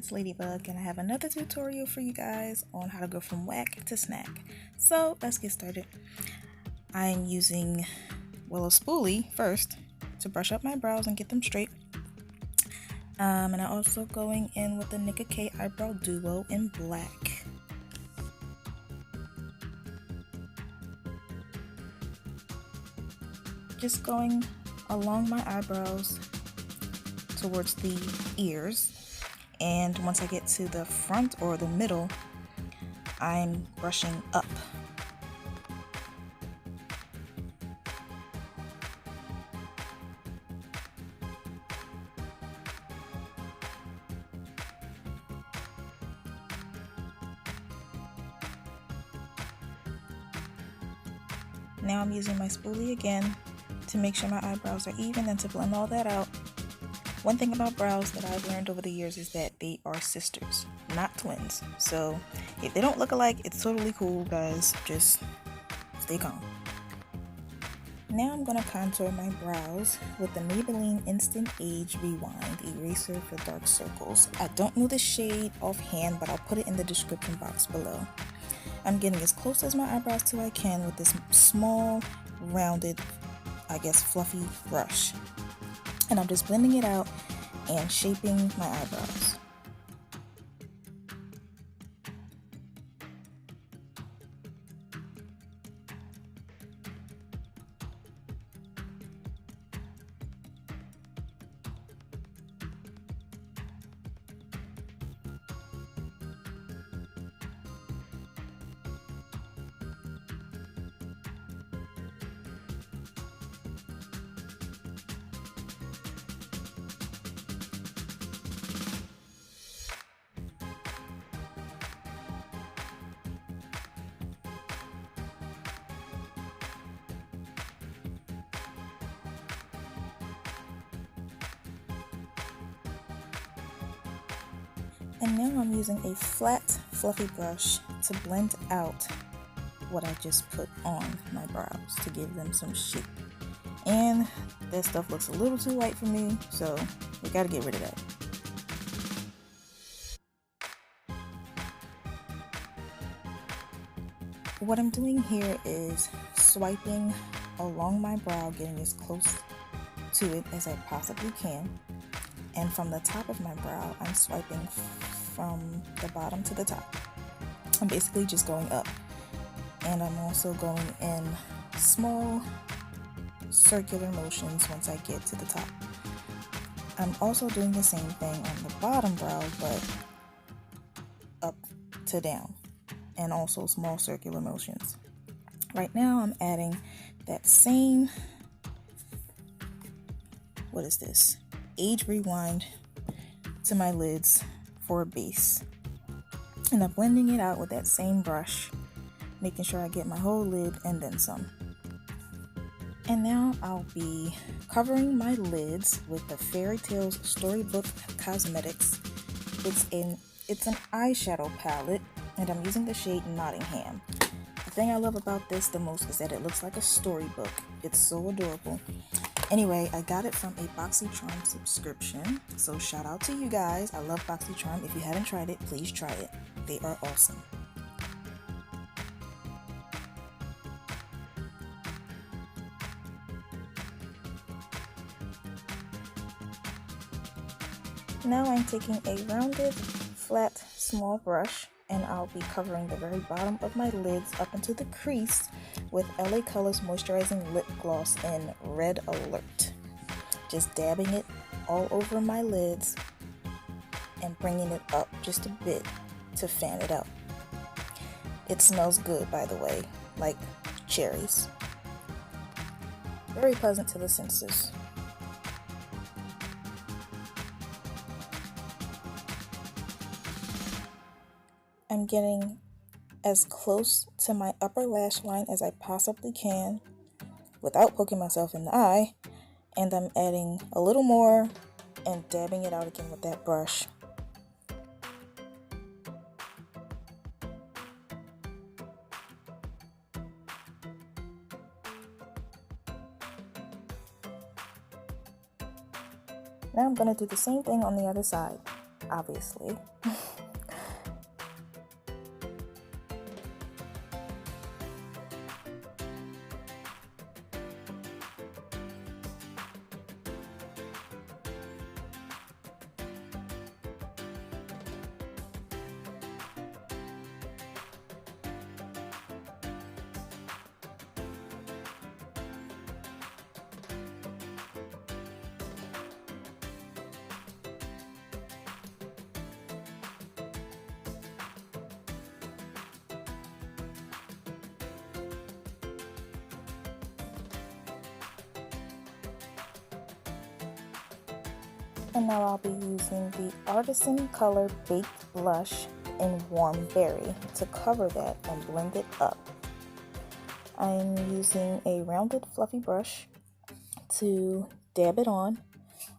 it's Ladybug, and I have another tutorial for you guys on how to go from whack to snack. So let's get started. I'm using a spoolie first to brush up my brows and get them straight. And I'm also going in with the Nika K Eyebrow Duo in black. Just going along my eyebrows towards the ears, and once I get to the front or the middle, I'm brushing up. Now I'm using my spoolie again to make sure my eyebrows are even and to blend all that out. One thing about brows that I've learned over the years is that they are sisters, not twins. So if they don't look alike, it's totally cool, guys. Just stay calm. Now I'm going to contour my brows with the Maybelline Instant Age Rewind Eraser for Dark Circles. I don't know the shade offhand, but I'll put it in the description box below. I'm getting as close as my eyebrows to I can with this small, rounded, fluffy brush. And I'm just blending it out and shaping my eyebrows. And now I'm using a flat, fluffy brush to blend out what I just put on my brows to give them some shape. And that stuff looks a little too white for me, so we gotta get rid of that. What I'm doing here is swiping along my brow, getting as close to it as I possibly can. And from the top of my brow, I'm swiping from the bottom to the top. I'm basically just going up. And I'm also going in small circular motions once I get to the top. I'm also doing the same thing on the bottom brow, but up to down. And also small circular motions. Right now I'm adding that same, Age Rewind to my lids for a base. And I'm blending it out with that same brush, making sure I get my whole lid and then some. And now I'll be covering my lids with the Fairy Tales Storybook Cosmetics. It's an eyeshadow palette, and I'm using the shade Nottingham. The thing I love about this the most is that it looks like a storybook. It's so adorable. Anyway, I got it from a BoxyCharm subscription, so shout out to you guys. I love BoxyCharm. If you haven't tried it, please try it. They are awesome. Now I'm taking a rounded, flat, small brush, and I'll be covering the very bottom of my lids up into the crease with LA Colors Moisturizing Lip Gloss in Red Alert. Just dabbing it all over my lids and bringing it up just a bit to fan it out. It smells good, by the way, like cherries. Very pleasant to the senses. I'm getting as close to my upper lash line as I possibly can without poking myself in the eye, and I'm adding a little more and dabbing it out again with that brush. Now I'm going to do the same thing on the other side. obviously. And now I'll be using the Artisan Color Baked Blush in Warm Berry to cover that and blend it up. I'm using a rounded fluffy brush to dab it on.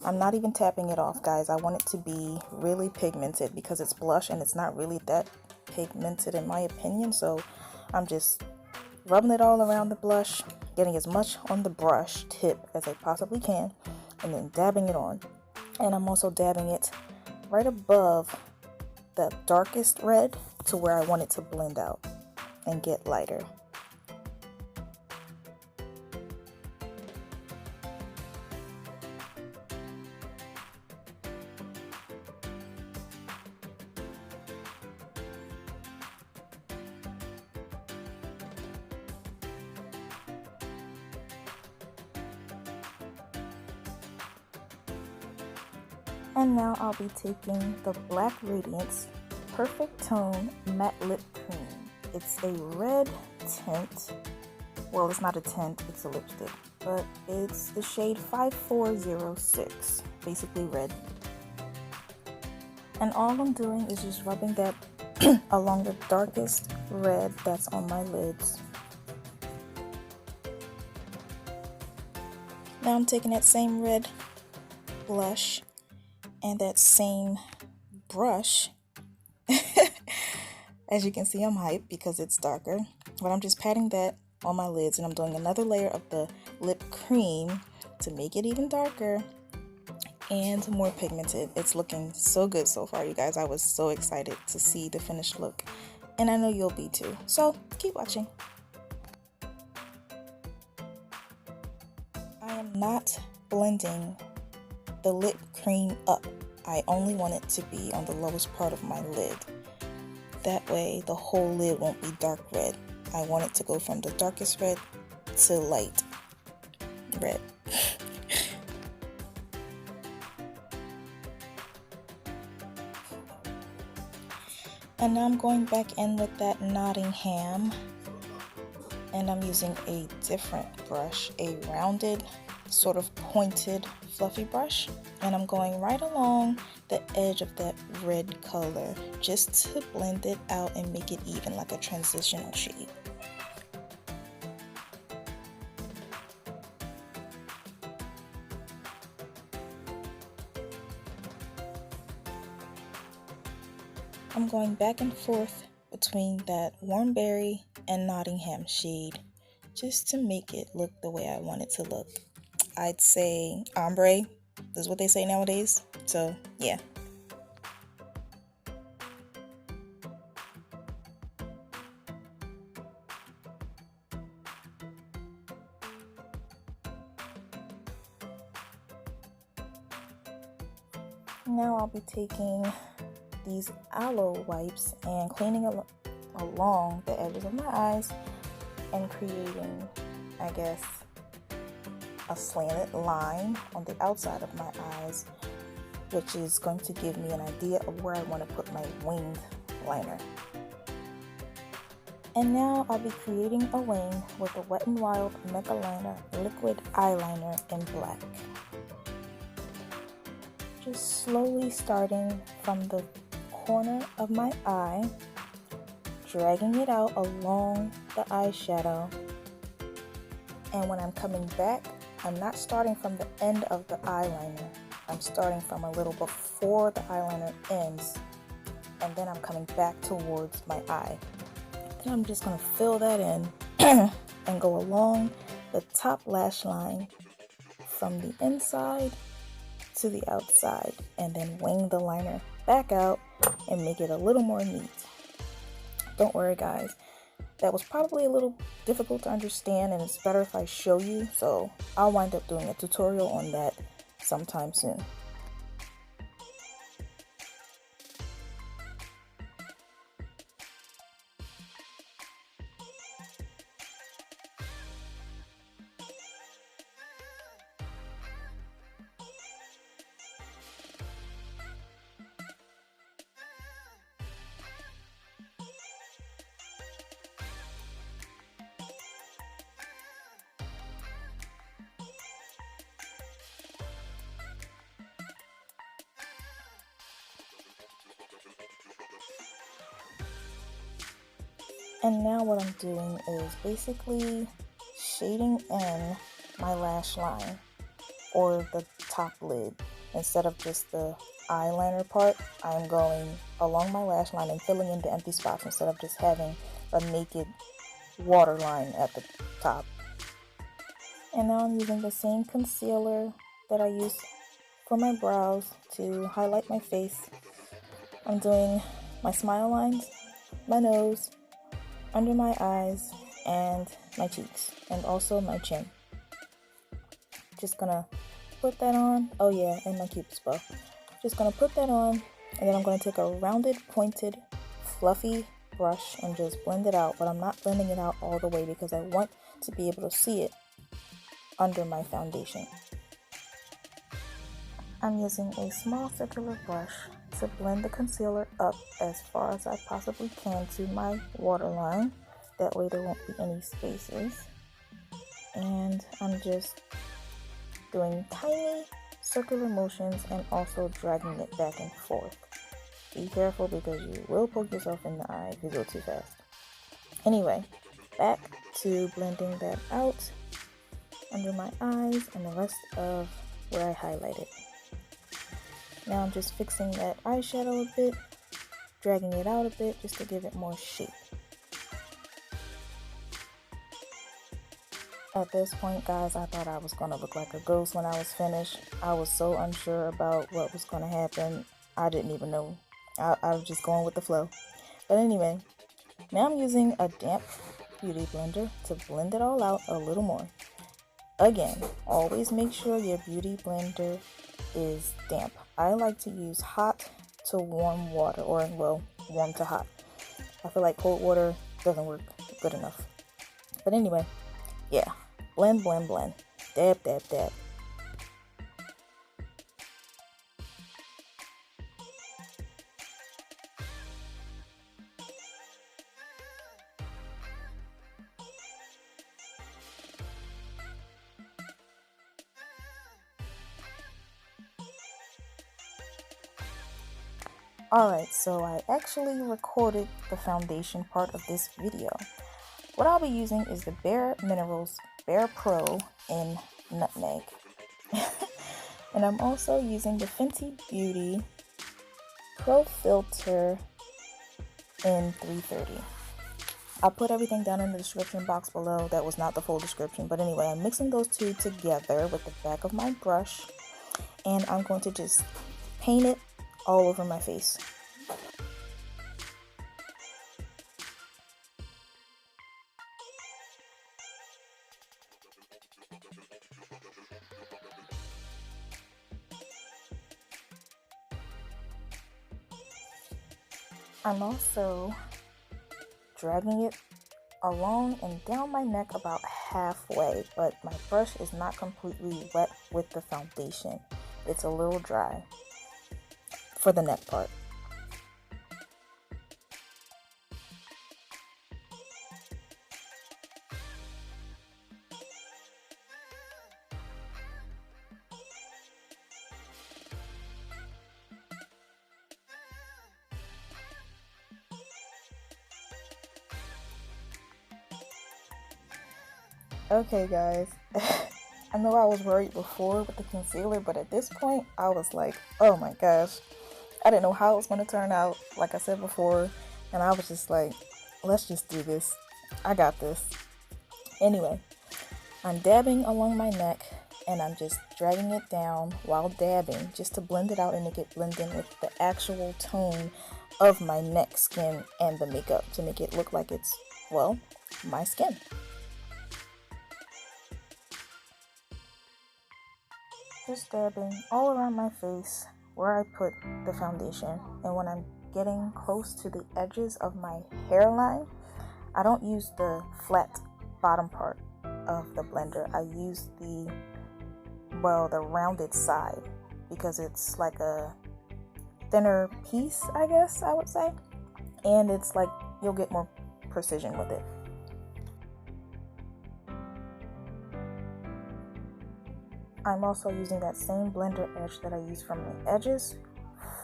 I'm not even tapping it off, guys. I want it to be really pigmented because it's blush and it's not really that pigmented in my opinion. So I'm just rubbing it all around the blush, getting as much on the brush tip as I possibly can, and then dabbing it on. And I'm also dabbing it right above the darkest red to where I want it to blend out and get lighter. And now I'll be taking the Black Radiance Perfect Tone Matte Lip Cream. It's a red tint. Well, it's not a tint, it's a lipstick. But it's the shade 5406, basically red. And all I'm doing is just rubbing that along the darkest red that's on my lids. Now I'm taking that same red blush and that same brush. As you can see, I'm hyped because it's darker, but I'm just patting that on my lids, and I'm doing another layer of the lip cream to make it even darker and more pigmented. It's looking so good so far, you guys. I was so excited to see the finished look, and I know you'll be too. So keep watching. I am not blending the lip cream up. I only want it to be on the lowest part of my lid. That way the whole lid won't be dark red. I want it to go from the darkest red to light red. And now I'm going back in with that Nottingham, and I'm using a different brush, a rounded, sort of pointed, fluffy brush, and I'm going right along the edge of that red color just to blend it out and make it even, like a transitional shade. I'm going back and forth between that Warm Berry and Nottingham shade just to make it look the way I want it to look. I'd say ombre is what they say nowadays, so yeah. Now I'll be taking these aloe wipes and cleaning along the edges of my eyes and creating, I guess, a slanted line on the outside of my eyes, which is going to give me an idea of where I want to put my winged liner. And now I'll be creating a wing with the WetnWild Megaliner liquid eyeliner in black. Just slowly starting from the corner of my eye, dragging it out along the eyeshadow, and when I'm coming back, I'm not starting from the end of the eyeliner. I'm starting from a little before the eyeliner ends, and then I'm coming back towards my eye. Then I'm just going to fill that in and go along the top lash line from the inside to the outside, and then wing the liner back out and make it a little more neat. Don't worry guys, that was probably a little difficult to understand and it's better if I show you, so I'll wind up doing a tutorial on that sometime soon. And now what I'm doing is basically shading in my lash line or the top lid. Instead of just the eyeliner part, I'm going along my lash line and filling in the empty spots instead of just having a naked waterline at the top. And now I'm using the same concealer that I use for my brows to highlight my face. I'm doing my smile lines, my nose, under my eyes, and my cheeks, and also my chin. Just gonna put that on. Oh yeah, and my cupid's bow. Just gonna put that on, and then I'm gonna take a rounded, pointed, fluffy brush and just blend it out, but I'm not blending it out all the way because I want to be able to see it under my foundation. I'm using a small circular brush to blend the concealer up as far as I possibly can to my waterline. That way there won't be any spaces. And I'm just doing tiny circular motions and also dragging it back and forth. Be careful because you will poke yourself in the eye if you go too fast. Anyway, back to blending that out under my eyes and the rest of where I highlighted. Now I'm just fixing that eyeshadow a bit, dragging it out a bit just to give it more shape. At this point, guys, I thought I was going to look like a ghost when I was finished. I was so unsure about what was going to happen. I didn't even know. I was just going with the flow. But anyway, now I'm using a damp beauty blender to blend it all out a little more. Again, always make sure your beauty blender is damp. I like to use hot to warm water, or well, warm to hot. I feel like cold water doesn't work good enough. But anyway, yeah, blend, blend, blend, dab, dab, dab. Alright, so I actually recorded the foundation part of this video. What I'll be using is the Bare Minerals Bare Pro in Nutmeg. And I'm also using the Fenty Beauty Pro Filter in 330. I'll put everything down in the description box below. That was not the full description, but anyway, I'm mixing those two together with the back of my brush, and I'm going to just paint it all over my face. I'm also dragging it along and down my neck about halfway, but my brush is not completely wet with the foundation. It's a little dry for the neck part. Okay guys, I know I was worried before with the concealer, but at this point I was like, oh my gosh, I didn't know how it was going to turn out, like I said before, and I was just like, let's just do this. I got this. Anyway, I'm dabbing along my neck and I'm just dragging it down while dabbing just to blend it out and make it blend in with the actual tone of my neck, skin, and the makeup to make it look like it's, well, my skin. Just dabbing all around my face where I put the foundation, and when I'm getting close to the edges of my hairline, I don't use the flat bottom part of the blender. I use the rounded side because it's like a thinner piece, I guess I would say, and it's like you'll get more precision with it. I'm also using that same blender edge that I use from the edges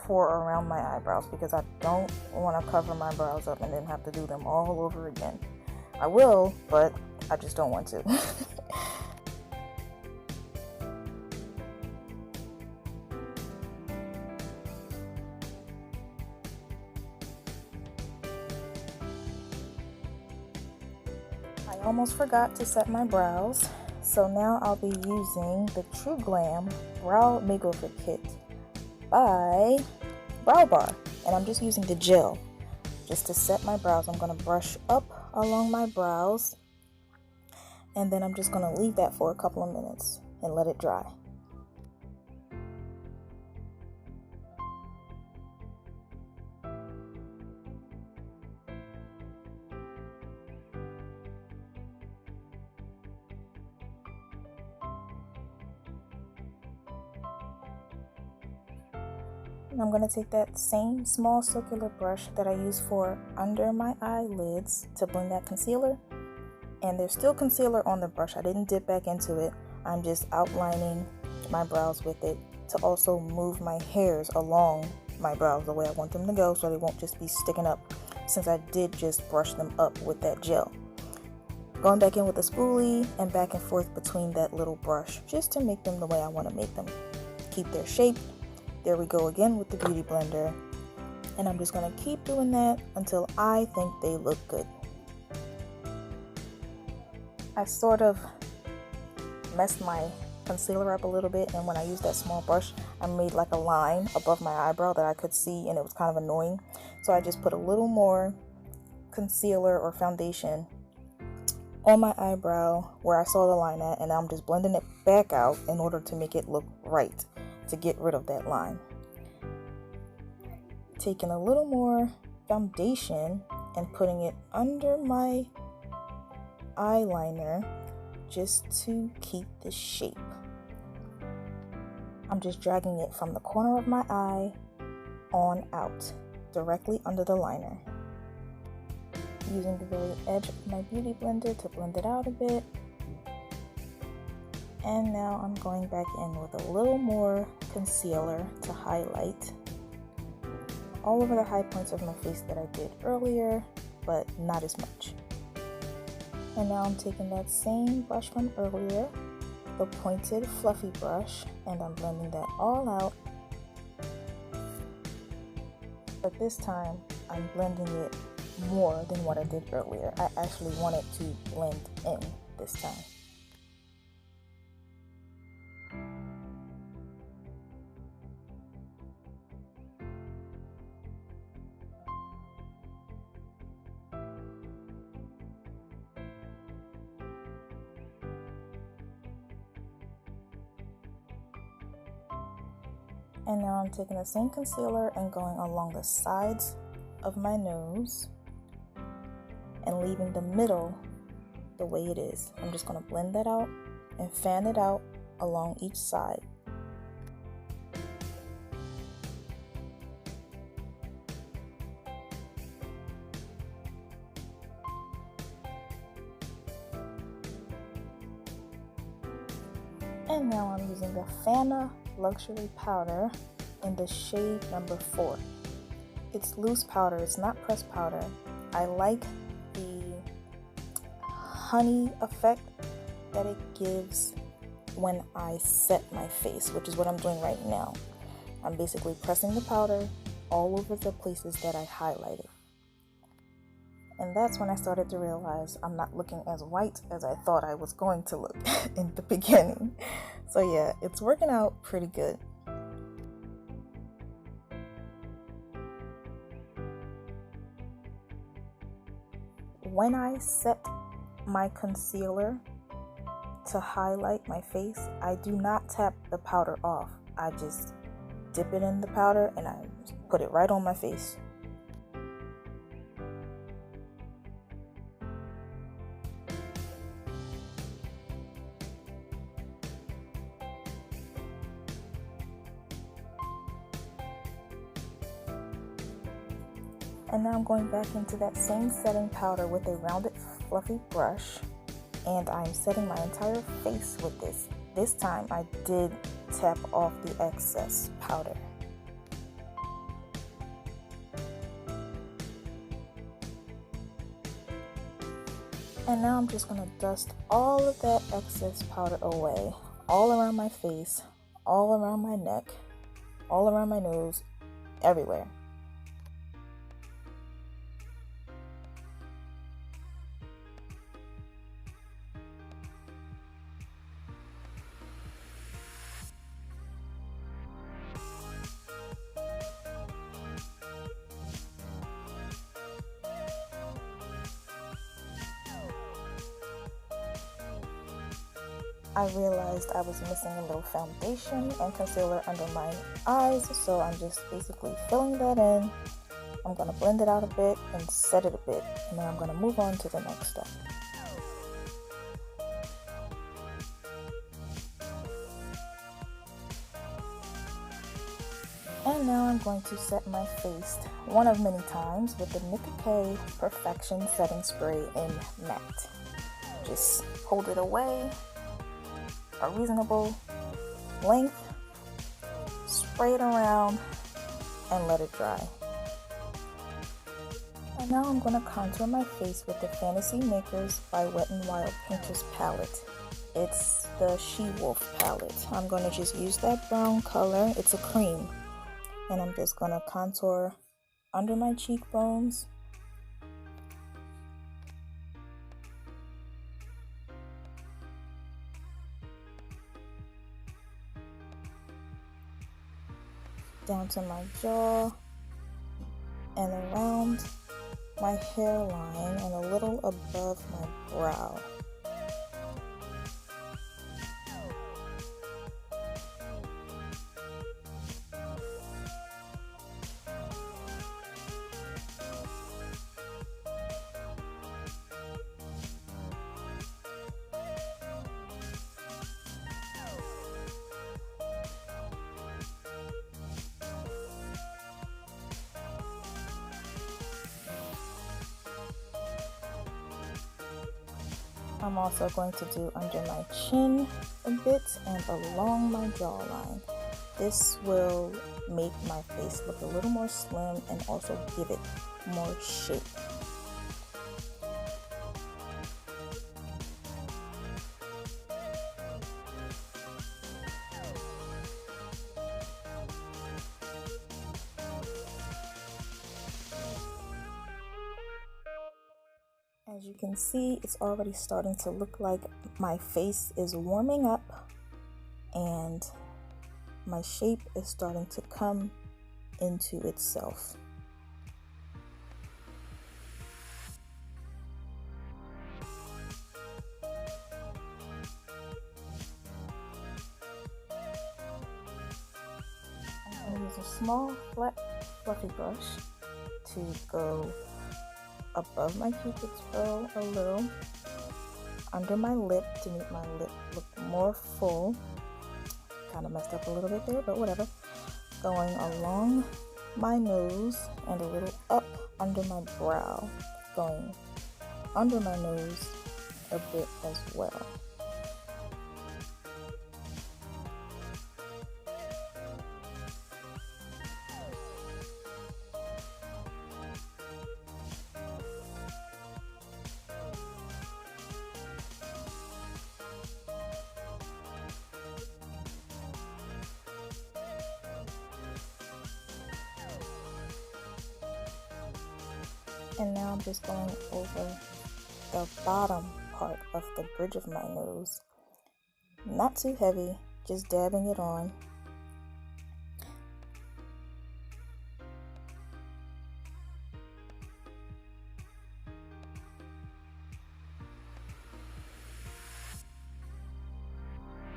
for around my eyebrows because I don't want to cover my brows up and then have to do them all over again. I will, but I just don't want to. I almost forgot to set my brows. So now I'll be using the True Glam Brow Makeover Kit by Brow Bar. And I'm just using the gel just to set my brows. I'm going to brush up along my brows. And then I'm just going to leave that for a couple of minutes and let it dry. I'm going to take that same small circular brush that I use for under my eyelids to blend that concealer. And there's still concealer on the brush. I didn't dip back into it. I'm just outlining my brows with it to also move my hairs along my brows the way I want them to go so they won't just be sticking up, since I did just brush them up with that gel. Going back in with a spoolie and back and forth between that little brush just to make them the way I want to make them. Keep their shape. There we go again with the Beauty Blender, and I'm just going to keep doing that until I think they look good. I sort of messed my concealer up a little bit, and when I used that small brush, I made like a line above my eyebrow that I could see, and it was kind of annoying. So I just put a little more concealer or foundation on my eyebrow where I saw the line at, and I'm just blending it back out in order to make it look right, to get rid of that line. Taking a little more foundation and putting it under my eyeliner just to keep the shape. I'm just dragging it from the corner of my eye on out, directly under the liner. Using the very edge of my Beauty Blender to blend it out a bit. And now I'm going back in with a little more concealer to highlight all over the high points of my face that I did earlier, but not as much. And now I'm taking that same brush from earlier, the pointed fluffy brush, and I'm blending that all out. But this time I'm blending it more than what I did earlier. I actually want it to blend in this time. And now I'm taking the same concealer and going along the sides of my nose and leaving the middle the way it is. I'm just going to blend that out and fan it out along each side. And now I'm using the Fana Luxury Powder in the shade number 4. It's loose powder, it's not pressed powder. I like the honey effect that it gives when I set my face, which is what I'm doing right now. I'm basically pressing the powder all over the places that I highlighted. And that's when I started to realize I'm not looking as white as I thought I was going to look in the beginning. So yeah, it's working out pretty good. When I set my concealer to highlight my face, I do not tap the powder off. I just dip it in the powder and I put it right on my face. And now I'm going back into that same setting powder with a rounded fluffy brush, and I'm setting my entire face with this. This time I did tap off the excess powder. And now I'm just going to dust all of that excess powder away, all around my face, all around my neck, all around my nose, everywhere. I realized I was missing a little foundation and concealer under my eyes, so I'm just basically filling that in. I'm going to blend it out a bit and set it a bit, and then I'm going to move on to the next step. And now I'm going to set my face one of many times with the Nika Perfection Setting Spray in Matte. Just hold it away a reasonable length, spray it around, and let it dry. And now I'm going to contour my face with the Fantasy Makers by WetnWild Painter's Palette. It's the She-Wolf palette. I'm going to just use that brown color. It's a cream. And I'm just going to contour under my cheekbones, down to my jaw, and around my hairline and a little above my brow. I'm also going to do under my chin a bit and along my jawline. This will make my face look a little more slim and also give it more shape. As you can see, it's already starting to look like my face is warming up and my shape is starting to come into itself. I'm going to use a small, flat, fluffy brush to go above my cupid's bow a little, under my lip to make my lip look more full. Kind of messed up a little bit there, but whatever. Going along my nose and a little up under my brow, going under my nose a bit as well. And now I'm just going over the bottom part of the bridge of my nose. Not too heavy, just dabbing it on.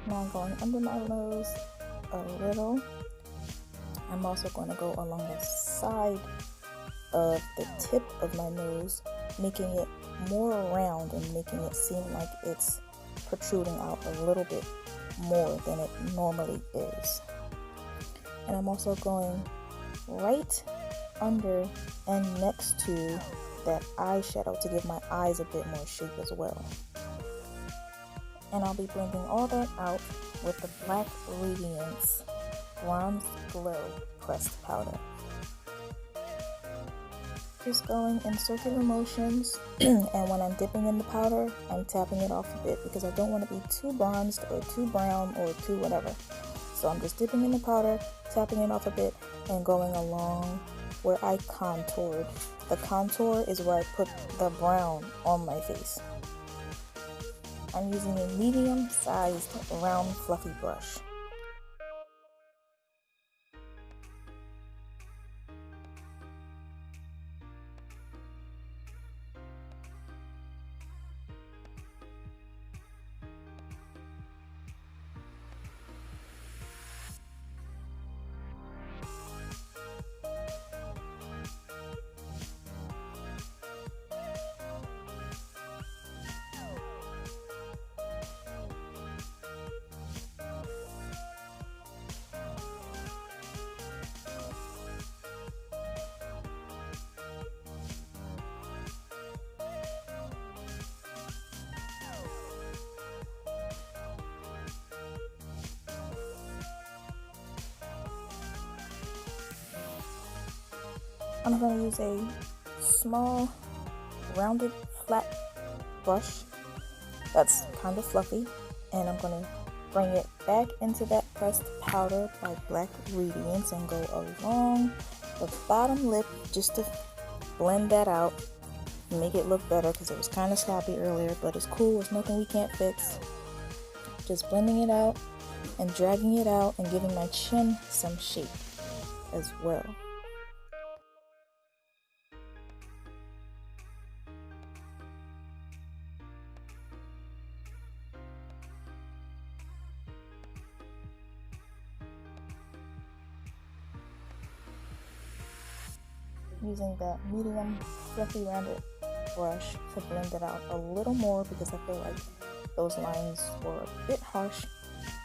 Now I'm going under my nose a little. I'm also going to go along the side of the tip of my nose, making it more round and making it seem like it's protruding out a little bit more than it normally is. And I'm also going right under and next to that eyeshadow to give my eyes a bit more shape as well. And I'll be blending all that out with the Black Radiance Bronze Glow pressed powder. Just going in circular motions, and when I'm dipping in the powder, I'm tapping it off a bit because I don't want to be too bronzed or too brown or too whatever. So I'm just dipping in the powder, tapping it off a bit, and going along where I contoured. The contour is where I put the brown on my face. I'm using a medium-sized round fluffy brush. I'm going to use a small, rounded, flat brush that's kind of fluffy, and I'm going to bring it back into that pressed powder by Black Radiance and go along the bottom lip just to blend that out and make it look better because it was kind of sloppy earlier, but it's cool. It's nothing we can't fix. Just blending it out and dragging it out and giving my chin some shape as well. Using that medium fluffy rounded brush to blend it out a little more because I feel like those lines were a bit harsh.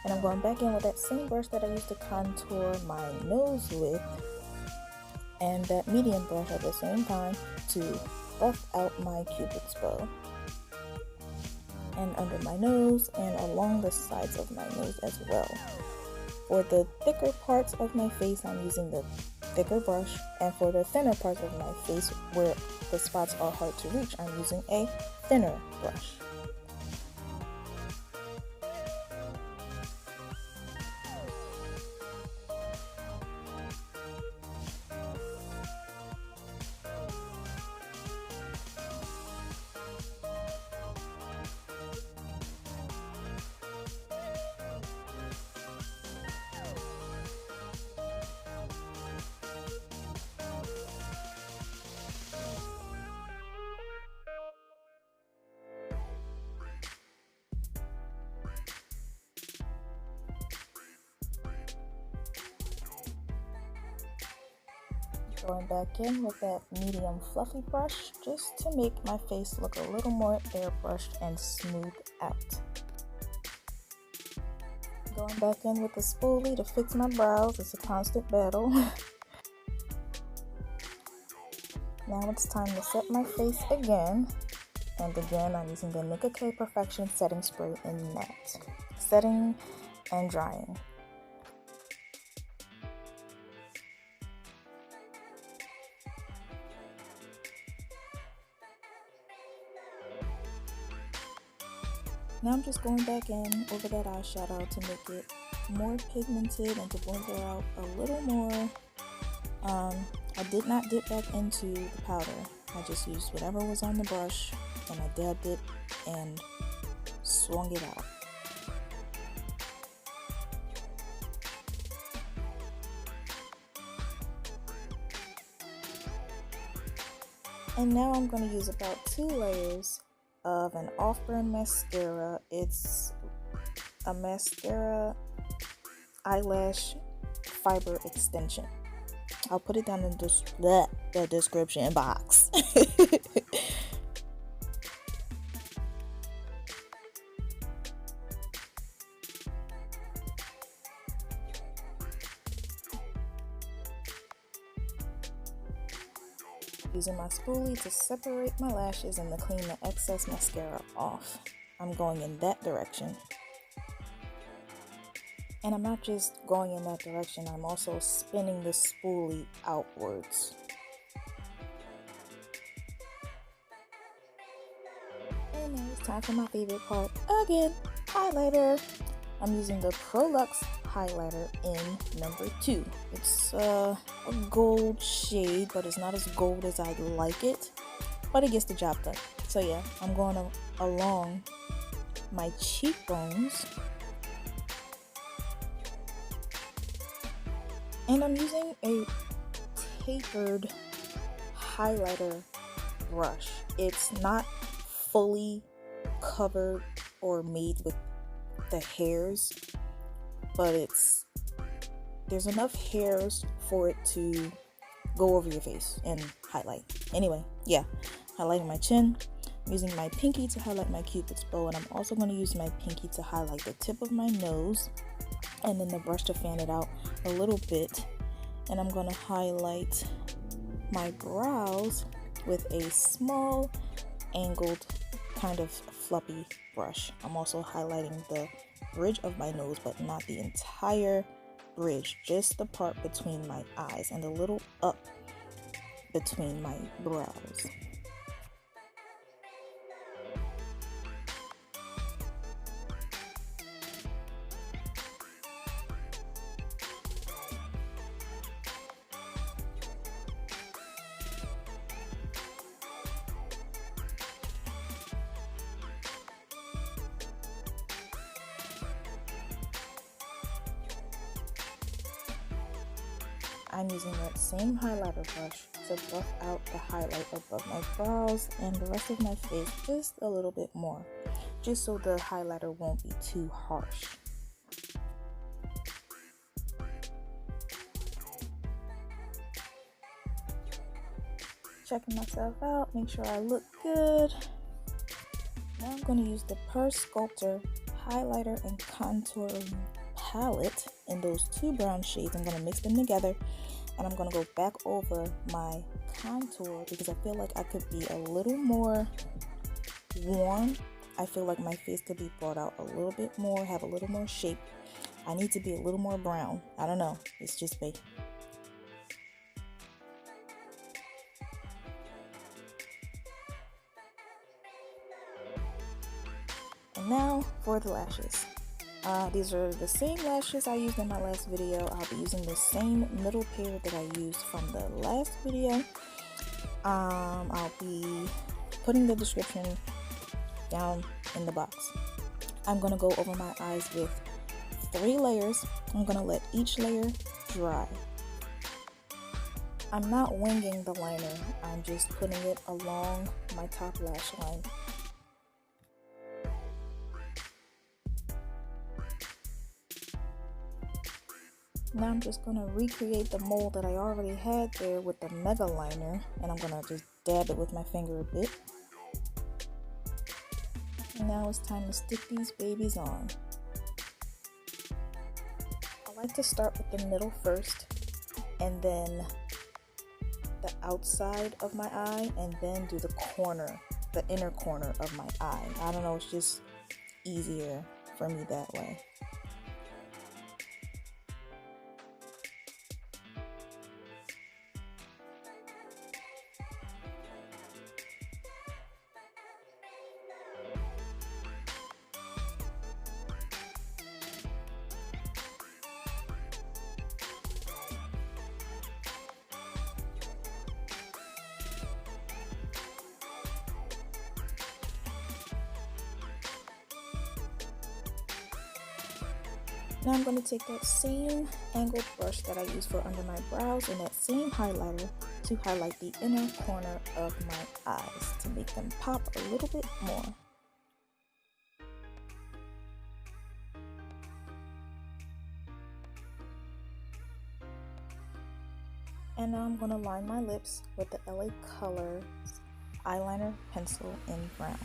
And I'm going back in with that same brush that I used to contour my nose with, and that medium brush at the same time to buff out my cupid's bow. And under my nose and along the sides of my nose as well. For the thicker parts of my face, I'm using the thicker brush, and for the thinner parts of my face where the spots are hard to reach, I'm using a thinner brush. Going back in with that medium fluffy brush just to make my face look a little more airbrushed and smooth out. Going back in with the spoolie to fix my brows. It's a constant battle. Now it's time to set my face again. And again, I'm using the Nika K Perfection Setting Spray in Matte. Setting and drying. Now I'm just going back in over that eyeshadow to make it more pigmented and to blend it out a little more. I did not dip back into the powder I just used whatever was on the brush and I dabbed it and swung it out. And now I'm going to use about 2 layers of an off-brand mascara. It's a mascara eyelash fiber extension. I'll put it down in the description box. Using my spoolie to separate my lashes and to clean the excess mascara off. I'm going in that direction. And I'm not just going in that direction, I'm also spinning the spoolie outwards. And now it's time for my favorite part again, highlighter. I'm using the Prolux Highlighter in number 2. It's a gold shade, but it's not as gold as I'd like it, but it gets the job done. So yeah, I'm going along my cheekbones. And I'm using a tapered highlighter brush. It's not fully covered or made with the hairs, but there's enough hairs for it to go over your face and highlight. Anyway, yeah, highlighting my chin. I'm using my pinky to highlight my cupid's bow, and I'm also going to use my pinky to highlight the tip of my nose, and then the brush to fan it out a little bit. And I'm going to highlight my brows with a small angled kind of fluffy brush. I'm also highlighting the bridge of my nose, but not the entire bridge, just the part between my eyes and a little up between my brows. I'm using that same highlighter brush to buff out the highlight above my brows and the rest of my face just a little bit more, just so the highlighter won't be too harsh. Checking myself out, make sure I look good. Now I'm going to use the Purse Sculptor highlighter and contouring palette in those 2 brown shades. I'm going to mix them together, and I'm going to go back over my contour because I feel like I could be a little more warm. I feel like my face could be brought out a little bit more, have a little more shape. I need to be a little more brown. I don't know, it's just me. And now for the lashes. These are the same lashes I used in my last video. I'll be using the same middle pair that I used from the last video. I'll be putting the description down in the box. I'm going to go over my eyes with 3 layers. I'm going to let each layer dry. I'm not winging the liner. I'm just putting it along my top lash line. Now I'm just going to recreate the mold that I already had there with the Megaliner, and I'm going to just dab it with my finger a bit. And now it's time to stick these babies on. I like to start with the middle first, and then the outside of my eye, and then do the corner, the inner corner of my eye. I don't know, it's just easier for me that way. Now I'm going to take that same angled brush that I use for under my brows and that same highlighter to highlight the inner corner of my eyes to make them pop a little bit more. And now I'm going to line my lips with the LA Colors Eyeliner Pencil in brown.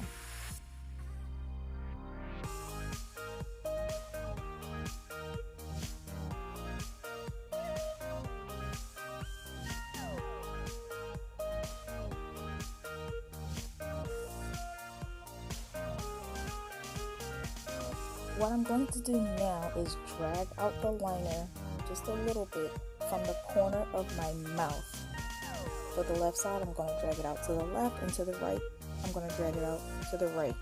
What I'm going to do now is drag out the liner just a little bit from the corner of my mouth. For the left side, I'm going to drag it out to the left, and to the right, I'm going to drag it out to the right,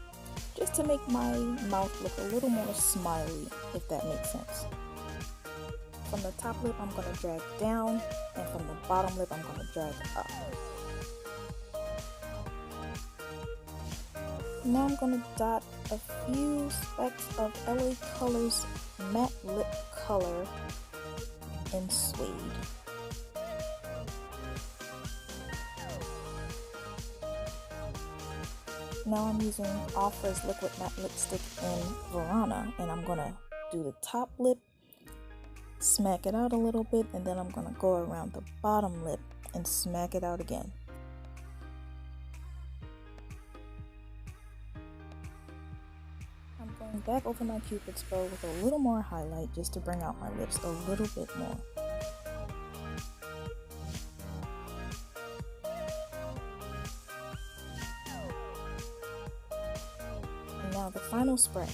just to make my mouth look a little more smiley, if that makes sense. From the top lip, I'm going to drag down, and from the bottom lip, I'm going to drag up. Now I'm going to dot a few specks of LA Colors matte lip color in suede. Now I'm using Ofra's liquid matte lipstick in Fana, and I'm going to do the top lip, smack it out a little bit, and then I'm going to go around the bottom lip and smack it out again. I'm going back over my Cupid's bow with a little more highlight just to bring out my lips a little bit more. And now the final spray.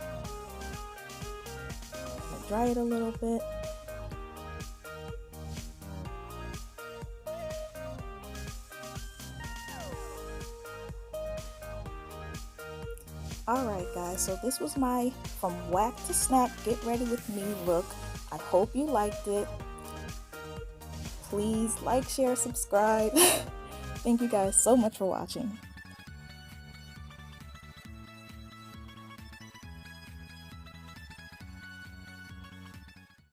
I'm gonna dry it a little bit. Alright guys, so this was my from whack to snap get ready with me look. I hope you liked it. Please like, share, subscribe. Thank you guys so much for watching.